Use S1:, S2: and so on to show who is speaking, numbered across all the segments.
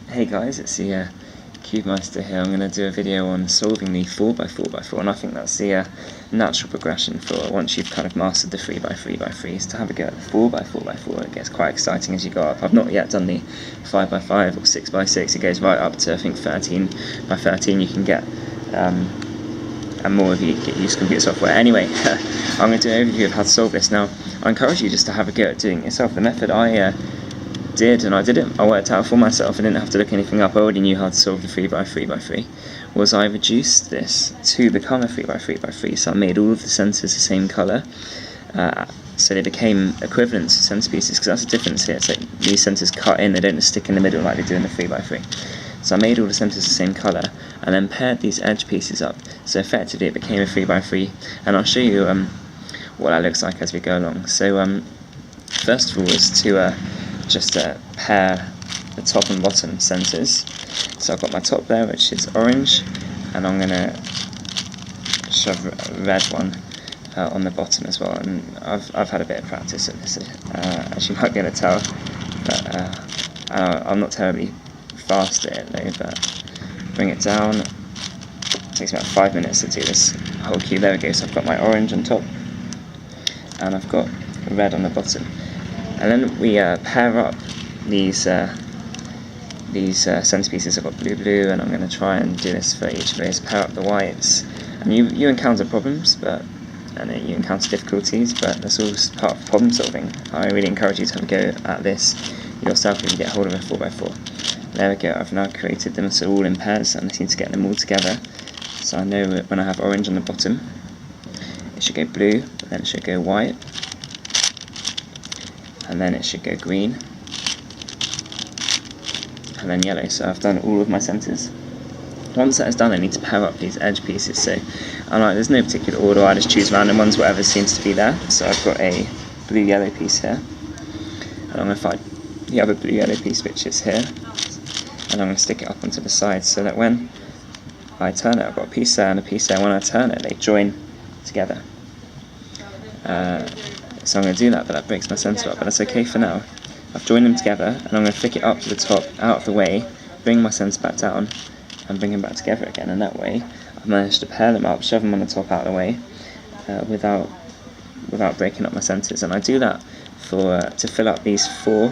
S1: Hey guys, it's the Cube Meister here. I'm going to do a video on solving the 4x4x4, and I think that's the natural progression for once you've kind of mastered the 3x3x3s to have a go at the 4x4x4. It gets quite exciting as you go up. I've not yet done the 5x5 or 6x6. It goes right up to I think 13x13 you can get, and more if you get used to computer software. Anyway, I'm going to do an overview of how to solve this. Now, I encourage you just to have a go at doing it yourself. The method I did, and I did it, I worked out for myself, I didn't have to look anything up, I already knew how to solve the 3x3x3, was I reduced this to become a 3x3x3, so I made all of the centres the same colour, so they became equivalent to centrepieces, because that's the difference here. It's like these centres cut in, they don't stick in the middle like they do in the 3x3. So I made all the centres the same colour, and then paired these edge pieces up, so effectively it became a 3x3, and I'll show you what that looks like as we go along. So first of all is to just pair the top and bottom centres. So I've got my top there, which is orange, and I'm going to shove a red one on the bottom as well. And I've had a bit of practice at this, as you might be able to tell, but I'm not terribly fast at it though. But bring it down. It takes about 5 minutes to do this whole cube. There we go. So I've got my orange on top, and I've got red on the bottom. And then we pair up these centerpieces. I've got blue, and I'm going to try and do this for each of those. Pair up the whites, and you encounter problems, and you encounter difficulties, but that's all just part of problem solving. I really encourage you to have a go at this yourself if you get hold of a 4x4. There we go. I've now created them so all in pairs, and I need to get them all together. So I know when I have orange on the bottom, it should go blue, then it should go white, and then it should go green, and then yellow. So I've done all of my centres. Once that is done, I need to pair up these edge pieces. So there's no particular order, I just choose random ones, whatever seems to be there. So I've got a blue-yellow piece here, and I'm going to find the other blue-yellow piece, which is here, and I'm going to stick it up onto the side so that when I turn it, I've got a piece there and a piece there. When I turn it, they join together. So I'm going to do that, but that breaks my centre up, but that's okay for now. I've joined them together, and I'm going to flick it up to the top, out of the way, bring my centre back down, and bring them back together again, and that way I've managed to pair them up, shove them on the top out of the way, without breaking up my centres. And I do that to fill up these 4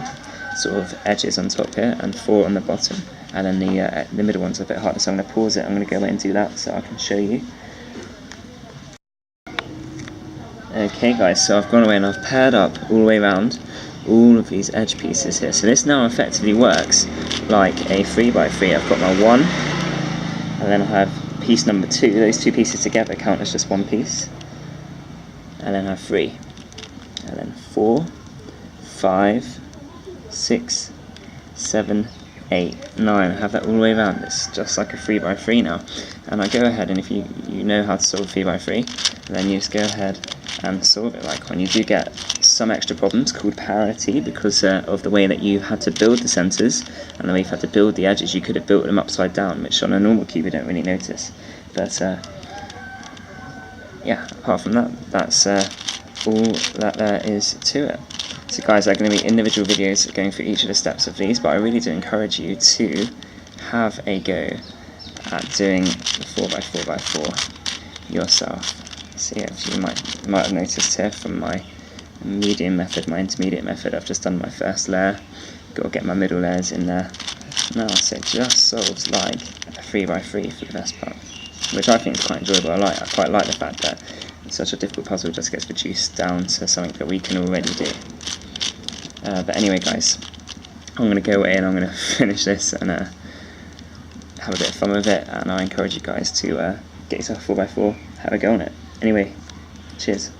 S1: sort of edges on top here, and 4 on the bottom, and then the middle one's a bit harder, so I'm going to pause it, I'm going to go away and do that so I can show you. Okay guys, so I've gone away and I've paired up all the way around all of these edge pieces here. So this now effectively works like a 3x3. I've got my 1, and then I have piece number 2. Those 2 pieces together count as just one piece. And then I have 3. And then 4, 5, 6, 7, 8, 9. I have that all the way around. It's just like a 3x3 now. And I go ahead, and if you know how to solve 3x3, then you just go ahead and solve it like one. You do get some extra problems called parity because of the way that you had to build the centres and the way you've had to build the edges. You could have built them upside down, which on a normal cube you don't really notice. But yeah, apart from that, that's all that there is to it. So guys, there are going to be individual videos going through each of the steps of these, but I really do encourage you to have a go at doing the 4x4x4 yourself. So yeah, you might have noticed here from my medium method, my intermediate method, I've just done my first layer, got to get my middle layers in there now, so it just solves like a 3x3 for the best part, which I think is quite enjoyable. I quite like the fact that such a difficult puzzle just gets reduced down to something that we can already do. But anyway guys, I'm going to go away and I'm going to finish this and have a bit of fun with it, and I encourage you guys to get yourself a 4x4, have a go on it. Anyway, cheers.